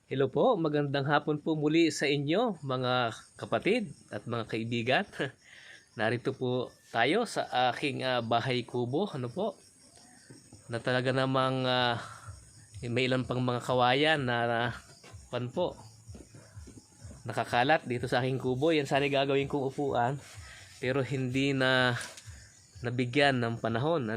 Hello po, magandang hapon po muli sa inyo mga kapatid at mga kaibigan. Narito po tayo sa aking bahay kubo, na talaga namang may ilan pang mga kawayan na pan po nakakalat dito sa aking kubo. Yan sana gagawin kong upuan pero hindi na nabigyan ng panahon.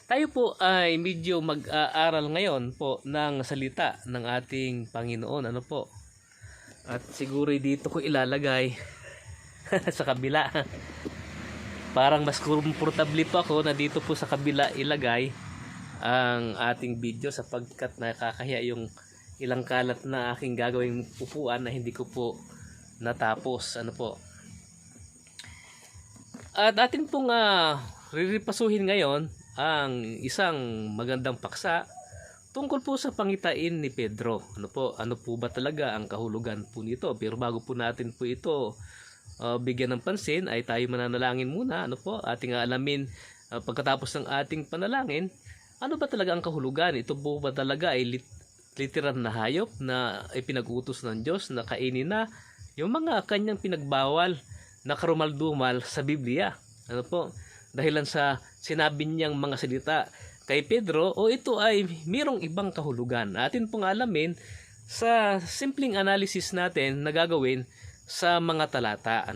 Tayo po ay medyo mag-aaral ngayon po ng salita ng ating Panginoon. At siguro dito ko ilalagay sa kabila. Parang mas komportable pa ako na dito po sa kabila ilagay ang ating video sapagkat nakakahiya yung ilang kalat na aking gagawing upuan na hindi ko po natapos. At atin pong riripasuhin ngayon ang isang magandang paksa tungkol po sa pangitain ni Pedro. Ano po ba talaga ang kahulugan po nito? Pero bago po natin po ito bigyan ng pansin ay tayo mananalangin muna. Ating alamin pagkatapos ng ating panalangin, ano ba talaga ang kahulugan? Ito po ba talaga ay literal na hayop na ipinag-utos ng Diyos na kainin na yung mga kanyang pinagbawal na karumaldumal sa Biblia? Dahilan sa sinabi niyang mga salita kay Pedro, o ito ay mayroong ibang kahulugan? Atin pong alamin sa simpleng analysis natin na gagawin sa mga talata.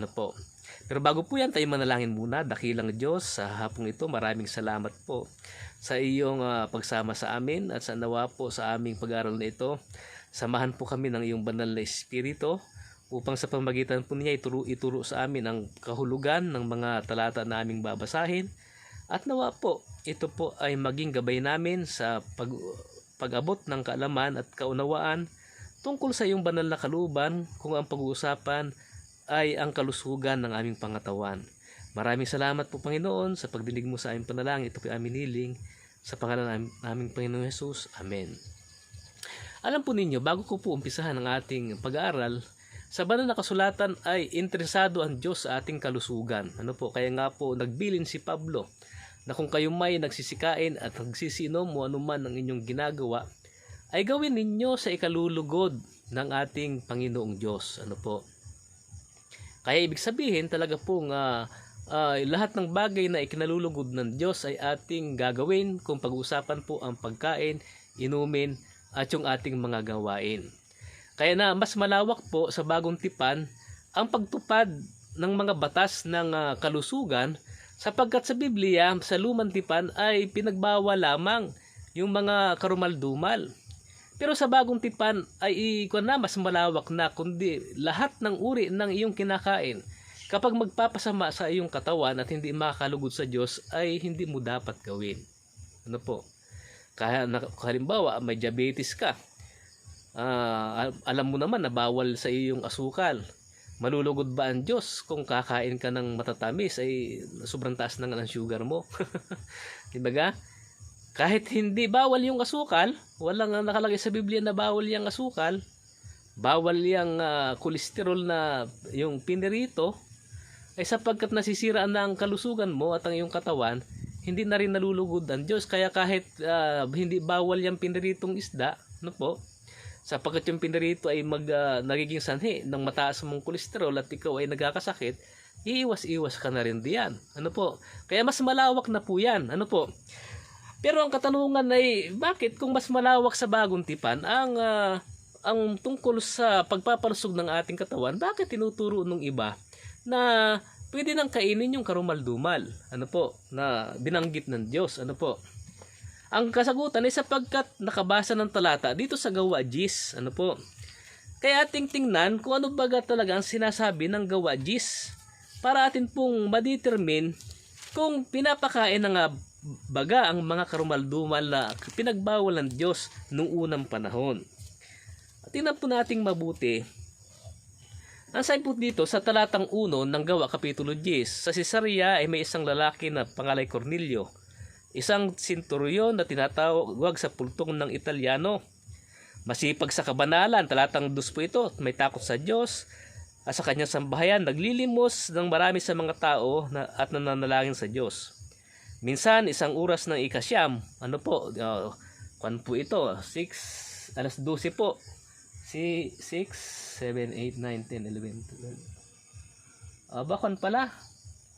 Pero bago po yan, tayo manalangin muna. Dakilang Diyos, sa hapong ito, maraming salamat po sa iyong pagsama sa amin at sa nawa po sa aming pag-aaral na ito. Samahan po kami ng iyong banal na Espiritu upang sa pamagitan po niya ituro sa amin ang kahulugan ng mga talata na aming babasahin. At nawa po, ito po ay maging gabay namin sa pag-abot ng kaalaman at kaunawaan tungkol sa iyong banal na kalooban kung ang pag-uusapan ay ang kalusugan ng aming pangatawan. Maraming salamat po Panginoon sa pagdinig mo sa aming panalangin. Ito po aming hiling sa pangalan ng aming Panginoong Hesus. Amen. Alam po ninyo, bago ko po umpisahan ang ating pag-aaral, sa banal na kasulatan ay interesado ang Diyos sa ating kalusugan. Kaya nga po nagbilin si Pablo na kung kayo may nagsisikain at nagsisinom o anuman ang inyong ginagawa, ay gawin ninyo sa ikalulugod ng ating Panginoong Diyos. Kaya ibig sabihin talaga pong lahat ng bagay na ikinalulugod ng Diyos ay ating gagawin kung pag-usapan po ang pagkain, inumin at yung ating mga gawain. Kaya na mas malawak po sa bagong tipan ang pagtupad ng mga batas ng kalusugan sapagkat sa Biblia, sa lumang tipan ay pinagbawal lamang yung mga karumaldumal. Pero sa bagong tipan ay mas malawak na kundi lahat ng uri ng iyong kinakain. Kapag magpapasama sa iyong katawan at hindi makakalugod sa Diyos ay hindi mo dapat gawin. Kaya halimbawa may diabetes ka. Alam mo naman na bawal sa iyo yung asukal. Malulugod ba ang Diyos kung kakain ka ng matatamis ay sobrang taas ng sugar mo? Diba? Kahit hindi bawal yung asukal, walang nakalagay sa Biblia na bawal yung asukal, bawal yung kolesterol na yung pinirito, ay sapagkat nasisira na ang kalusugan mo at ang iyong katawan, hindi na rin nalulugod ang Diyos. Kaya kahit hindi bawal yung piniritong isda, sapagkat yung pinarito ay nagiging sanhi ng mataas mong kolesterol at ikaw ay nagkakasakit, iiwas-iwas ka na rin diyan. Kaya mas malawak na po yan. Pero ang katanungan ay, bakit kung mas malawak sa bagong tipan ang tungkol sa pagpapalusog ng ating katawan, bakit tinuturo ng iba na pwede nang kainin yung karumaldumal? Na binanggit ng Diyos. Ang kasagutan ay sapagkat nakabasa ng talata dito sa Gawa 10. Kaya ating tingnan kung ano baga talaga ang sinasabi ng Gawa 10 para atin pong ma-determine kung pinapakain na baga ang mga karumaldumal na pinagbawal ng Diyos noong unang panahon. At tingnan po nating mabuti. Ang sabi po dito sa talatang 1 ng Gawa Kapitulo 10, sa Cesarea ay may isang lalaki na pangalay Cornelio, isang senturyon na tinatawag sa pultong ng Italyano. Masipag sa kabanalan, talatang 2 po ito, may takot sa Diyos at sa kanyang sambahayan, naglilimos ng marami sa mga tao at nananalangin sa Diyos. Minsan, isang oras ng ikasyam, kwan po ito, 6 alas 12 po. Si 6, 7, 8, 9, 10, 11, 12. Bakon pala.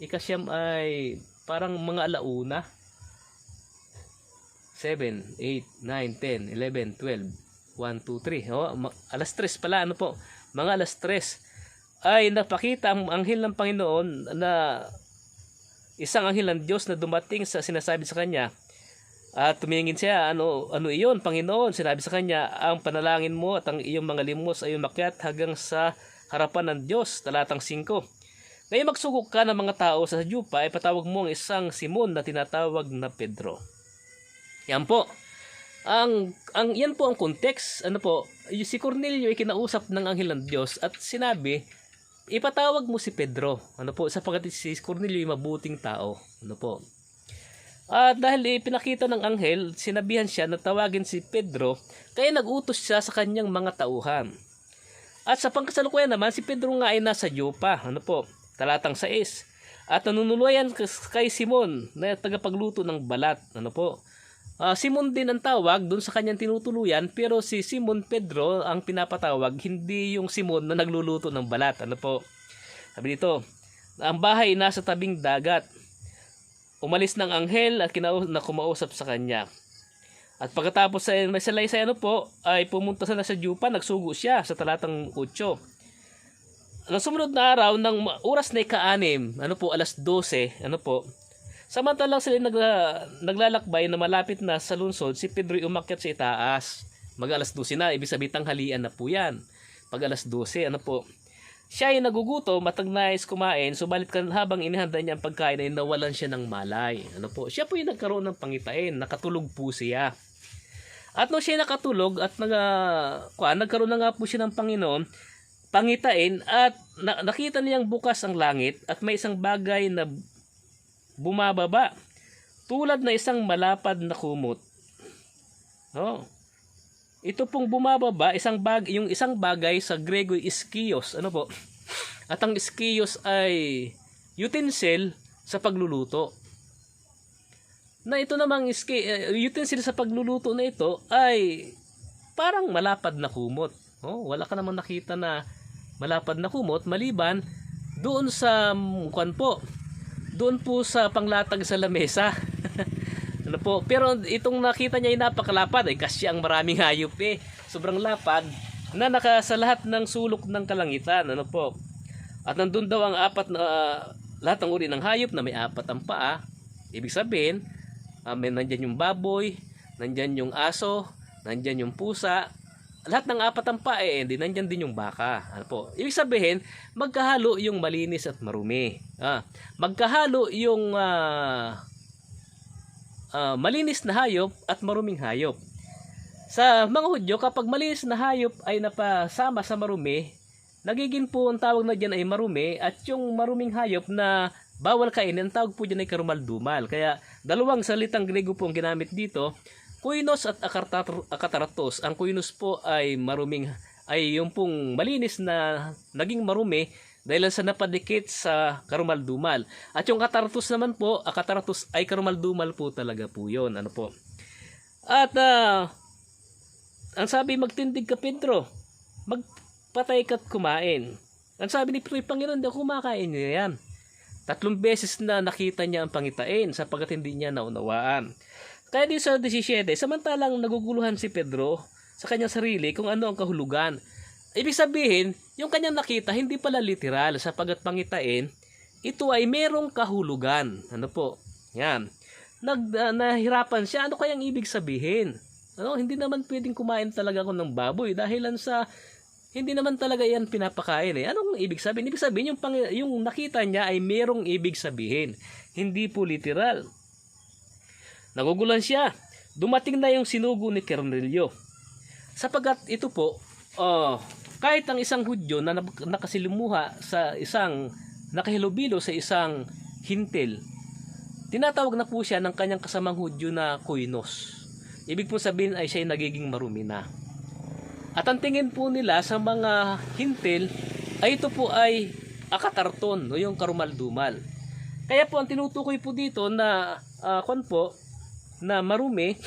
Ikasyam ay parang mga alauna. 7, 8, 9, 10, 11, 12, 1, 2, 3. Alas 3 pala, ano po? Mga alas 3 ay napakita ang anghel ng Panginoon na isang anghel ng Diyos na dumating sa sinasabi sa kanya. At tumingin siya, ano iyon, Panginoon? Sinabi sa kanya, ang panalangin mo at ang iyong mga limos ay umakyat hanggang sa harapan ng Diyos. Talatang 5. Ngayon magsugok ka ng mga tao sa Jopa, ay patawag mo ang isang Simon na tinatawag na Pedro. Yan po. Yan po ang context. Ano po? Si Cornelio ay kinausap ng anghel ng Diyos at sinabi, ipatawag mo si Pedro. Ano po? Sapagkat si Cornelio ay mabuting tao. Ano po? At dahil pinakita ng anghel, sinabihan siya na tawagin si Pedro, kaya nag-utos siya sa kanyang mga tauhan. At sa pangkasalukuyan naman, si Pedro nga ay nasa Jopa. Ano po? Talatang 6. At nanunuluyan kay Simon na tagapagluto ng balat. Ano po? Simon din ang tawag doon sa kanyang tinutuluyan, pero si Simon Pedro ang pinapatawag, hindi yung Simon na nagluluto ng balat. Ano po? Sabi dito, ang bahay nasa tabing dagat. Umalis ng anghel at kumausap sa kanya. At pagkatapos may salaysay ay pumunta na sa Jopa, nagsugo siya sa talatang 8. Ang sumunod na araw ng oras na ika-6, alas 12, samantalang sila naglalakbay na malapit na sa lungsod, si Pedro ay umakyat sa itaas. Mag-alas 12 na, ibig sabihin tanghalian na po yan. Pag alas 12, siya ay nagugutom at nais kumain, subalit habang inihanda niya ang pagkain ay nawalan siya ng malay. Siya po yung nagkaroon ng pangitain, nakatulog po siya. At nung siya nakatulog at nagkaroon na nga po siya ng Panginoon, pangitain at nakita niyang bukas ang langit at may isang bagay na bumababa tulad na isang malapad na kumot. Ito pong bumababa, yung isang bagay sa Grego iskios, At ang iskios ay utensil sa pagluluto. Na ito namang utensil sa pagluluto na ito ay parang malapad na kumot. Wala ka namang nakita na malapad na kumot maliban doon sa doon po sa panglatag sa lamesa. Pero itong nakita niya ay napakalapad, kasi ang maraming hayop sobrang lapad na sa lahat ng sulok ng kalangitan. At nandun daw ang lahat ng uri ng hayop na may 4 ang paa. Ibig sabihin, nandyan yung baboy, nandyan yung aso, nandyan yung pusa. Lahat ng 4 ang paa, hindi nandyan din yung baka. Ibig sabihin, magkahalo yung malinis at marumi. Magkahalo yung malinis na hayop at maruming hayop. Sa mga Hudyo, kapag malinis na hayop ay napasama sa marumi, nagiging po ang tawag na dyan ay marumi, at yung maruming hayop na bawal kainin, ang tawag po dyan ay karumal-dumal. Kaya dalawang salitang Grego po ang ginamit dito, koinos at akataratos. Ang koinos po ay yung pong malinis na naging marumi dahil sa napadikit sa karumal-dumal. At yung akataratos naman po, akataratos ay karumal-dumal po talaga po yun. At ang sabi, magtindig ka Pedro, magpatay ka't kumain. Ang sabi ni Panginoon, hindi ako kumakain niya yan. 3 beses na nakita niya ang pangitain sapagkat hindi niya naunawaan. Kaya di sa 17, samantalang naguguluhan si Pedro sa kanyang sarili kung ano ang kahulugan. Ibig sabihin, yung kanyang nakita hindi pala literal sapagkat pangitain, ito ay merong kahulugan. Yan. Nahirapan siya, ano kayang ibig sabihin? Hindi naman pwedeng kumain talaga ako ng baboy dahilan sa hindi naman talaga yan pinapakain. Anong ibig sabihin? Ibig sabihin, yung nakita niya ay merong ibig sabihin. Hindi po literal. Nagugulan siya. Dumating na yung sinugo ni Cornelio. Sapagkat ito po, kahit ang isang Hudyo na nakasilimuha sa nakahilubilo sa isang hintil, tinatawag na po siya ng kanyang kasamang Hudyo na koinos. Ibig po sabihin ay siya ay nagiging marumi na. At ang tingin po nila sa mga hintil ay ito po ay akatarton, yung karumal-dumal. Kaya po ang tinutukoy po dito na na marumi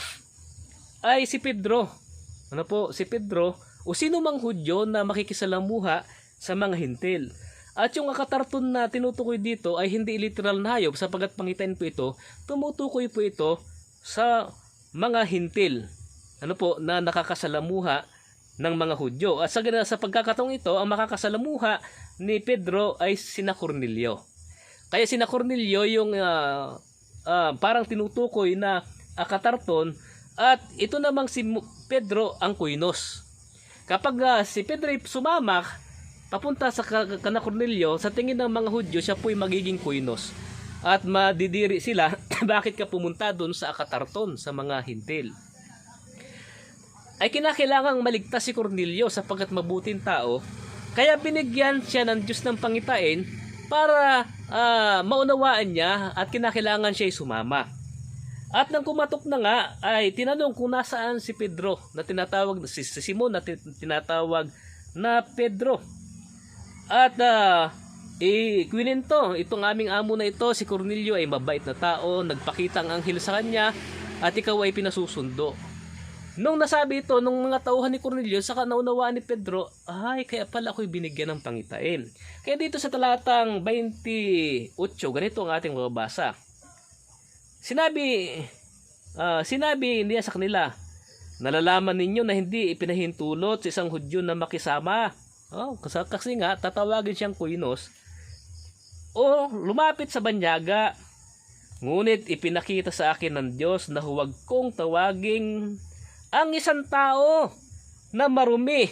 ay si Pedro. ano po, si Pedro o sino mang Hudyo na makikisalamuha sa mga hintil. At yung akatarton na tinutukoy dito ay hindi literal na hayop sapagkat pangitain po ito, tumutukoy po ito sa mga hintil, ano po, na nakakasalamuha ng mga Hudyo. At sa pagkakataong ito, ang makakasalamuha ni Pedro ay sina Cornelio. Kaya sina Cornelio yung parang tinutukoy na akatarton, at ito namang si Pedro ang kuinos. Kapag si Pedro ay sumamak papunta sa kana Cornelio, sa tingin ng mga Hudyo, siya po'y magiging kuinos. At madidiri sila, bakit ka pumunta doon sa akatarton sa mga hintil? Ay kinakailangang maligtas si Cornelio sapagkat mabuting tao, kaya binigyan siya ng Diyos ng pangitain para maunawaan niya at kinakailangan siya ay sumama. At nang kumatok na nga, ay tinanong kung nasaan si Pedro na tinatawag, si Simon na tinatawag na Pedro. At kwinento, itong aming amo na ito, si Cornelio ay mabait na tao, nagpakita ang anghel sa kanya at ikaw ay pinasusundo. Nung nasabi ito, nung mga tauhan ni Cornelio, saka naunawaan ni Pedro, ay kaya pala ako'y binigyan ng pangitain. Kaya dito sa talatang 28, ganito ang ating mababasa. Sinabi niya sa kanila, nalalaman ninyo na hindi ipinahintulot sa isang Hudyo na makisama. Kasi nga, tatawagin siyang kuinos o lumapit sa banyaga. Ngunit ipinakita sa akin ng Diyos na huwag kong tawaging ang isang tao na marumi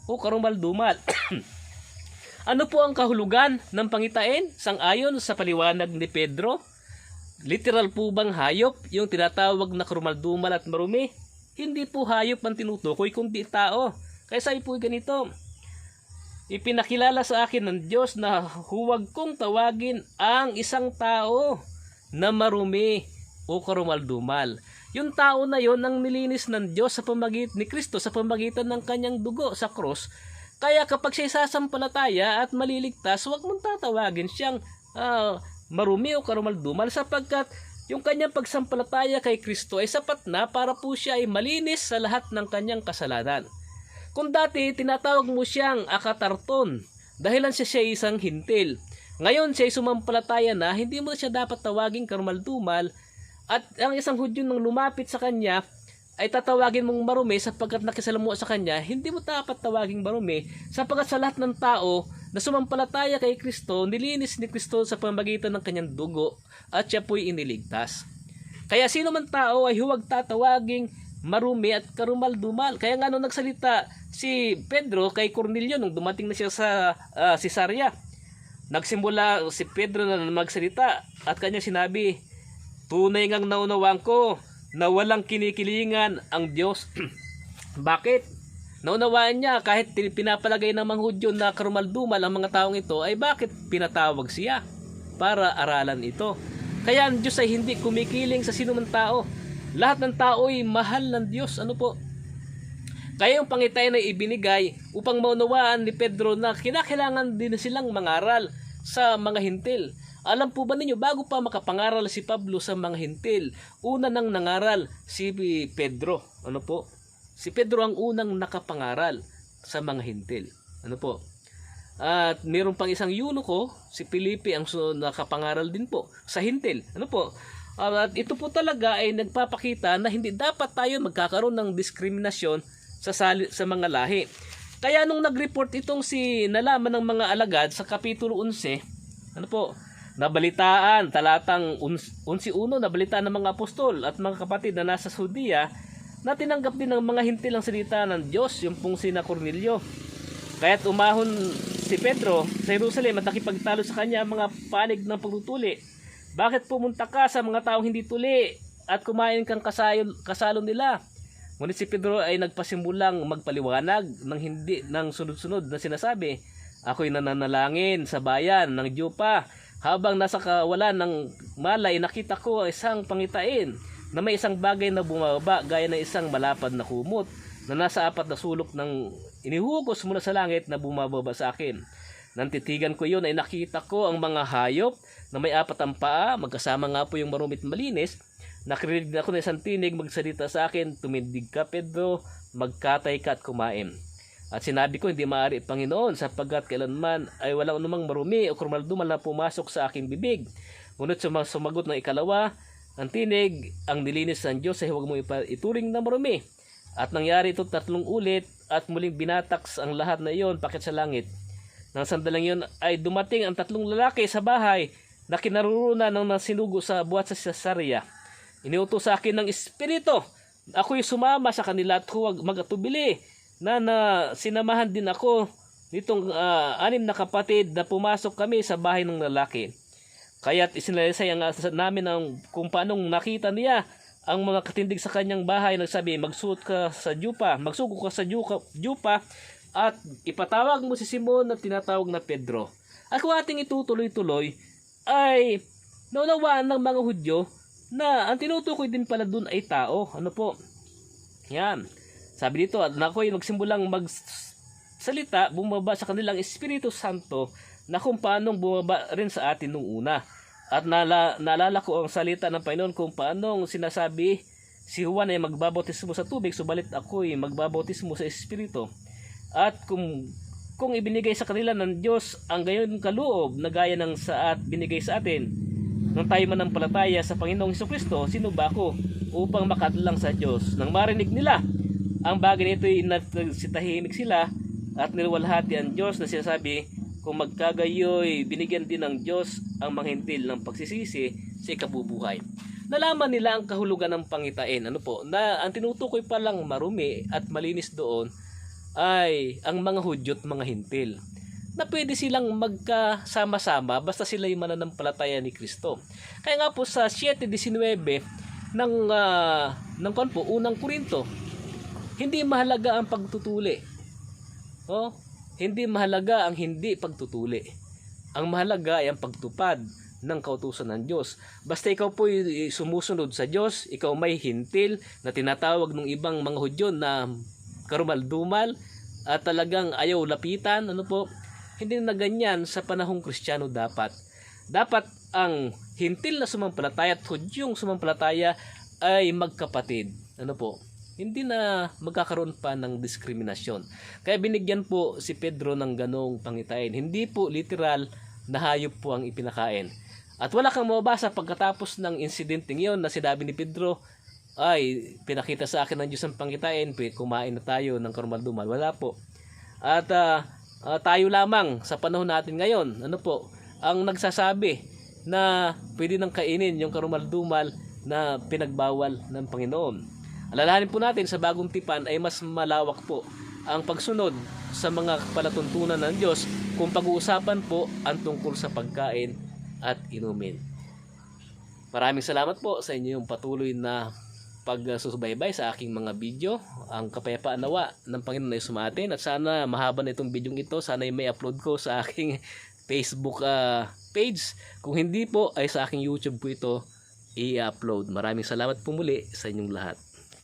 o karumal-dumal. Ano po ang kahulugan ng pangitain? Sang-ayon sa paliwanag ni Pedro, literal po bang hayop yung tinatawag na karumal-dumal at marumi? Hindi po hayop ang tinutukoy kundi tao. Kaya sabi po ganito, ipinakilala sa akin ng Diyos na huwag kong tawagin ang isang tao na marumi o karumal-dumal. Yung tao na yon ang nilinis ng Diyos ni Kristo sa pamagitan ng kanyang dugo sa cross. Kaya kapag siya sasampalataya at maliligtas, huwag mong tatawagin siyang marumi o karumal-dumal sapagkat yung kanyang pagsampalataya kay Kristo ay sapat na para po siya ay malinis sa lahat ng kanyang kasalanan. Kung dati tinatawag mo siyang akatarton dahilan siya isang hintil, ngayon siya ay sumampalataya na, hindi mo siya dapat tawaging karumal-dumal. At ang isang Hudyo nang lumapit sa kanya ay tatawagin mong marumi sapagkat nakisalamuha sa kanya, hindi mo dapat tawaging marumi sapagkat sa lahat ng tao na sumampalataya kay Kristo, nilinis ni Kristo sa pamamagitan ng kanyang dugo at siya po'y iniligtas. Kaya sino man tao ay huwag tatawaging marumi at karumal-dumal. Kaya nga nung nagsalita si Pedro kay Cornelio nung dumating na siya sa Cesarea, nagsimula si Pedro na magsalita at kanya sinabi, tunay ngang naunawaan ko na walang kinikilingan ang Diyos. Bakit? Naunawaan niya kahit pinapalagay ng mga Hudyo na karumal-dumal ang mga taong ito, ay bakit pinatawag siya para aralan ito? Kaya ang Diyos ay hindi kumikiling sa sinumang tao. Lahat ng tao ay mahal ng Diyos. Ano po? Kaya yung pangitain ay ibinigay upang maunawaan ni Pedro na kinakailangan din silang mangaral sa mga hintil. Alam po ba ninyo, bago pa makapangaral si Pablo sa mga hintil, una nang nangaral si Pedro. Ano po? Si Pedro ang unang nakapangaral sa mga hintil. Ano po? At mayroon pang isang eunuko, si Felipe, ang nakapangaral din po sa hintil. Ano po? At ito po talaga ay nagpapakita na hindi dapat tayo magkakaroon ng diskriminasyon sa mga lahi. Kaya nung nag-report itong si nalaman ng mga alagad sa Kapitulo 11, ano po? Nabalitaan, talatang 11:1, nabalitaan ng mga apostol at mga kapatid na nasa Judea na tinanggap din ng mga hintil ang salita ng Diyos, yung pong sina Cornelio. Kaya't umahon si Pedro sa Jerusalem at nakipagtalo sa kanya ang mga panig ng pagtutuli. Bakit pumunta ka sa mga taong hindi tuli at kumain kang kasalo nila? Ngunit si Pedro ay nagpasimulang magpaliwanag ng sunod-sunod na sinasabi, ako'y nananalangin sa bayan ng Jopa. Habang nasa kawalan ng malay, nakita ko isang pangitain na may isang bagay na bumababa gaya ng isang malapad na kumot na nasa 4 na sulok ng inihugos mula sa langit na bumababa sa akin. Nang titigan ko yun ay nakita ko ang mga hayop na may 4 ang paa, magkasama nga po yung marumit malinis. Nakarinig ako ng isang tinig magsalita sa akin, tumindig ka Pedro, magkatay ka at kumain. At sinabi ko, hindi maaari, Panginoon, sapagkat kailanman ay walang anumang marumi o krumaldumal na pumasok sa aking bibig. Ngunit sumagot ng ikalawa, ang tinig, ang nilinis ng Diyos ay huwag mo ituring na marumi. At nangyari ito 3 ulit at muling binataks ang lahat na iyon pakit sa langit. Nang sandalang iyon ay dumating ang 3 lalaki sa bahay na kinarurunan ng sinugo sa buhat sa Cesarea. Iniutos sa akin ng Espiritu. Ako'y sumama sa kanila at huwag magatubili na sinamahan din ako nitong 6 na kapatid na pumasok kami sa bahay ng lalaki. Kaya't isinalaysay namin kung paanong nakita niya ang mga katindig sa kanyang bahay. Nagsabi, magsugo ka sa jupa at ipatawag mo si Simon na tinatawag na Pedro. At kung ating itutuloy-tuloy ay naunawaan ng mga Hudyo na ang tinutukoy din pala dun ay tao. Ano po? Yan. Sabi dito, na ako'y magsimulang magsalita, bumaba sa kanilang Espiritu Santo na kung paanong bumaba rin sa atin nung una. At naalala ko ang salita ng Panginoon kung paanong sinasabi si Juan ay magbabautismo sa tubig, subalit ako'y magbabautismo sa Espiritu. At kung ibinigay sa kanila ng Diyos ang gayon kaloob na gaya ng binigay sa atin, nang tayo manampalataya sa Panginoong Hesukristo, sino ba ako upang makatlang sa Diyos? Nang marinig nila ang bagay nito, nagsitahimik sila at niluwalhati ang Diyos na sinasabi, kung magkagayoy, binigyan din ng Diyos ang mga hintil ng pagsisisi sa ikabubuhay. Nalaman nila ang kahulugan ng pangitain. Ano po? Na ang tinutukoy pa lang marumi at malinis doon ay ang mga Hudyo at mga hintil. Na pwede silang magkasama-sama basta sila yung mananampalataya ni Kristo. Kaya nga po sa 7:19 ng unang Korinto, hindi mahalaga ang pagtutuli. Hindi mahalaga ang hindi pagtutuli. Ang mahalaga ay ang pagtupad ng kautusan ng Diyos. Basta ikaw po sumusunod sa Diyos, ikaw may hintil na tinatawag ng ibang mga Hudyo na karumal-dumal at talagang ayaw lapitan, hindi na ganyan sa panahong Kristiyano dapat. Dapat ang hintil na sumampalataya at Hudyong sumampalataya ay magkapatid. Hindi na magkakaroon pa ng diskriminasyon. Kaya binigyan po si Pedro ng ganong pangitain. Hindi po literal na hayop po ang ipinakain. At wala kang mababasa pagkatapos ng insidenteng yon na sinabi ni Pedro, ay pinakita sa akin ng Diyos ang pangitain, kumain na tayo ng karumal-dumal. Wala po. At tayo lamang sa panahon natin ngayon, ang nagsasabi na pwede nang kainin yung karumal-dumal na pinagbawal ng Panginoon. Alalahanin po natin sa bagong tipan ay mas malawak po ang pagsunod sa mga palatuntunan ng Diyos kung pag-uusapan po ang tungkol sa pagkain at inumin. Maraming salamat po sa inyong patuloy na pagsusubaybay sa aking mga video. Ang kapayapaan nawa ng Panginoon ay sumatin at sana mahaba na itong video ito. Sana ay may upload ko sa aking Facebook page. Kung hindi po ay sa aking YouTube po ito i-upload. Maraming salamat po muli sa inyong lahat.